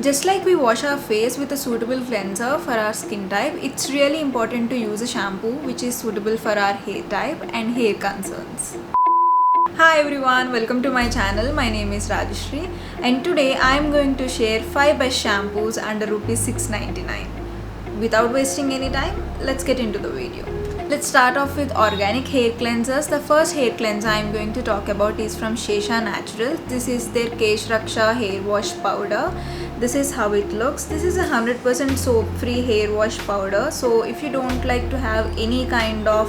Just like we wash our face with a suitable cleanser for our skin type, it's really important to use a shampoo which is suitable for our hair type and hair concerns. Hi everyone, welcome to my channel. My name is Rajeshri and today I am going to share 5 best shampoos under Rs 699. Without wasting any time, let's get into the video. Let's start off with organic hair cleansers. The first hair cleanser I am going to talk about is from Shesha Naturals. This is their Kesh Raksha hair wash powder. This is how it looks. This is a 100% soap free hair wash powder. So if you don't like to have any kind of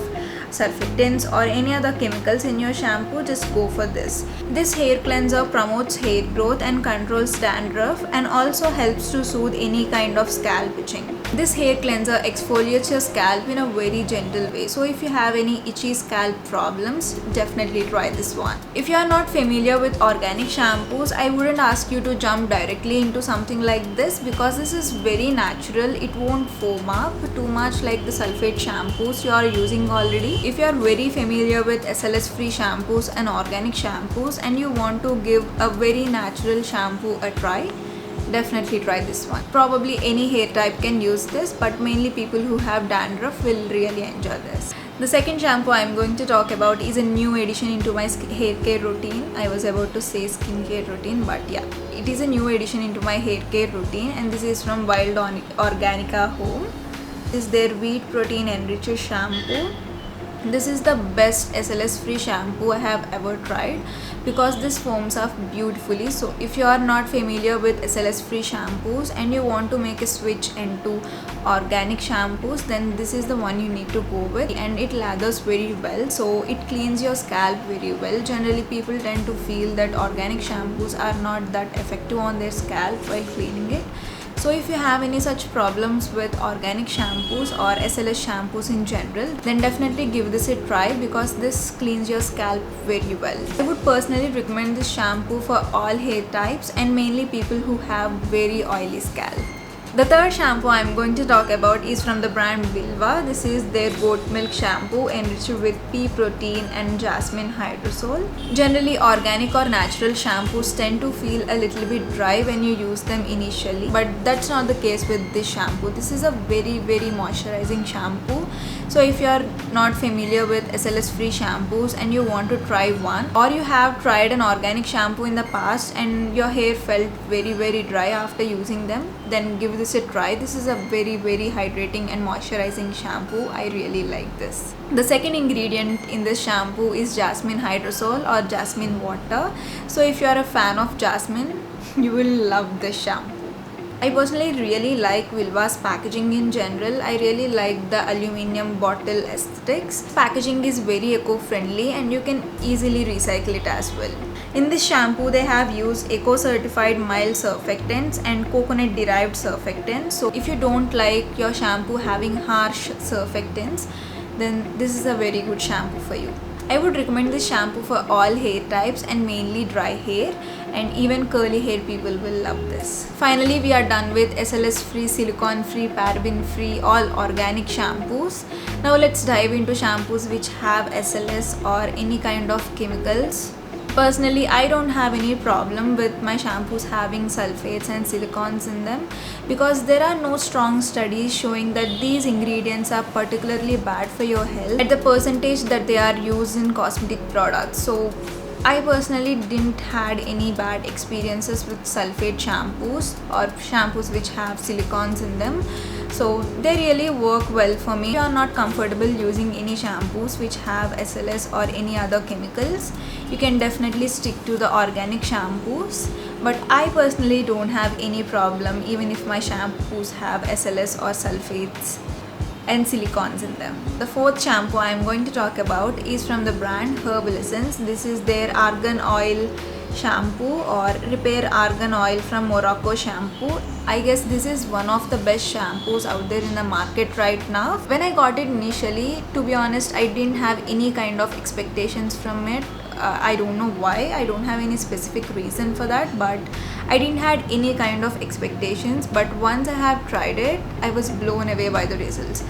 surfactants or any other chemicals in your shampoo, just go for this. This hair cleanser promotes hair growth and controls dandruff and also helps to soothe any kind of scalp itching. This hair cleanser exfoliates your scalp in a very gentle way. So if you have any itchy scalp problems, definitely try this one. If you are not familiar with organic shampoos, I wouldn't ask you to jump directly into something like this because this is very natural. It won't foam up too much like the sulfate shampoos you are using already. If you are very familiar with SLS free shampoos and organic shampoos and you want to give a very natural shampoo a try, definitely try this one. Probably any hair type can use this, but mainly people who have dandruff will really enjoy this. The second shampoo I am going to talk about is a new addition into my hair care routine. I was about to say skincare routine, but yeah, it is a new addition into my hair care routine, and this is from Wild Organica Home. This is their wheat protein enriched shampoo. This is the best SLS free shampoo I have ever tried because this foams up beautifully. So if you are not familiar with SLS free shampoos and you want to make a switch into organic shampoos, then this is the one you need to go with, and it lathers very well, so it cleans your scalp very well. Generally people tend to feel that organic shampoos are not that effective on their scalp while cleaning it. So if you have any such problems with organic shampoos or SLS shampoos in general, then definitely give this a try because this cleans your scalp very well. I would personally recommend this shampoo for all hair types and mainly people who have very oily scalp. The third shampoo I am going to talk about is from the brand Vilva. This is their goat milk shampoo enriched with pea protein and jasmine hydrosol. Generally, organic or natural shampoos tend to feel a little bit dry when you use them initially, but that's not the case with this shampoo. This is a very moisturizing shampoo. So if you are not familiar with SLS free shampoos and you want to try one, or you have tried an organic shampoo in the past and your hair felt very dry after using them, then give this a try. This is a very hydrating and moisturizing shampoo. I really like this. The second ingredient in this shampoo is jasmine hydrosol or jasmine water. So if you are a fan of jasmine, you will love this shampoo. I personally really like Vilva's packaging in general. I really like the aluminium bottle aesthetics. Packaging is very eco-friendly and you can easily recycle it as well. In this shampoo, they have used eco-certified mild surfactants and coconut-derived surfactants. So if you don't like your shampoo having harsh surfactants, then this is a very good shampoo for you. I would recommend this shampoo for all hair types and mainly dry hair, and even curly hair people will love this. Finally, we are done with SLS free, silicone free, paraben free, all organic shampoos. Now let's dive into shampoos which have SLS or any kind of chemicals. Personally, I don't have any problem with my shampoos having sulfates and silicones in them because there are no strong studies showing that these ingredients are particularly bad for your health at the percentage that they are used in cosmetic products. So I personally didn't had any bad experiences with sulfate shampoos or shampoos which have silicones in them. So they really work well for me. If you are not comfortable using any shampoos which have SLS or any other chemicals, you can definitely stick to the organic shampoos. But I personally don't have any problem even if my shampoos have SLS or sulfates and silicones in them. The fourth shampoo I am going to talk about is from the brand Herbal Essence. This is their argan oil shampoo or repair argan oil from Morocco shampoo. I guess this is one of the best shampoos out there in the market right now. When I got it initially, to be honest, I didn't have any kind of expectations from it. I don't know why. I don't have any specific reason for that, but I didn't had any kind of expectations. But once I have tried it, I was blown away by the results.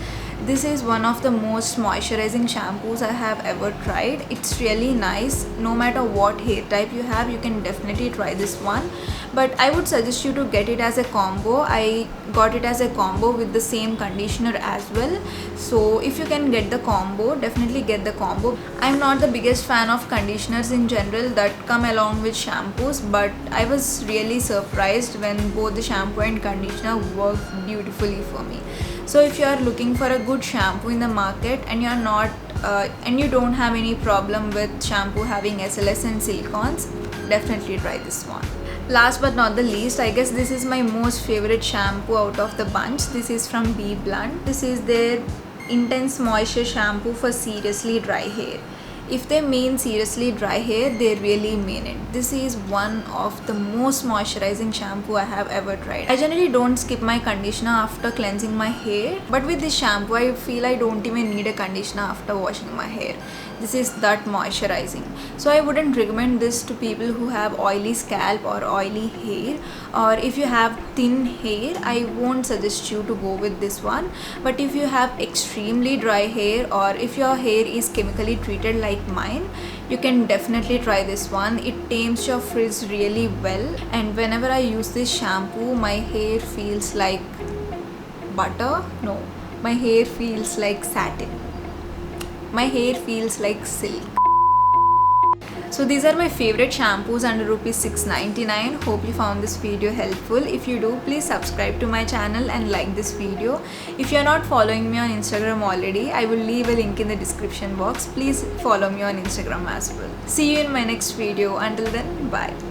This is one of the most moisturizing shampoos I have ever tried. It's really nice. No matter what hair type you have, you can definitely try this one. But I would suggest you to get it as a combo. I got it as a combo with the same conditioner as well. So if you can get the combo, definitely get the combo. I'm not the biggest fan of conditioners in general that come along with shampoos, but I was really surprised when both the shampoo and conditioner worked beautifully for me. So if you are looking for a good shampoo in the market and you're not and you don't have any problem with shampoo having SLS and silicones, definitely try this one. Last but not the least, I guess this is my most favorite shampoo out of the bunch. This is from BBlunt. This is their intense moisture shampoo for seriously dry hair. If they mean seriously dry hair, they really mean it. This is one of the most moisturizing shampoo I have ever tried. I generally don't skip my conditioner after cleansing my hair, but with this shampoo I feel I don't even need a conditioner after washing my hair. This is that moisturizing. So I wouldn't recommend this to people who have oily scalp or oily hair, or if you have thin hair, I won't suggest you to go with this one. But if you have extremely dry hair, or if your hair is chemically treated like mine, you can definitely try this one. It tames your frizz really well, and whenever I use this shampoo, my hair feels like butter. No, my hair feels like satin. My hair feels like silk. So these are my favorite shampoos under rupees 699. Hope you found this video helpful. If you do, please subscribe to my channel and like this video. If you are not following me on Instagram already, I will leave a link in the description box. Please follow me on Instagram as well. See you in my next video. Until then, bye.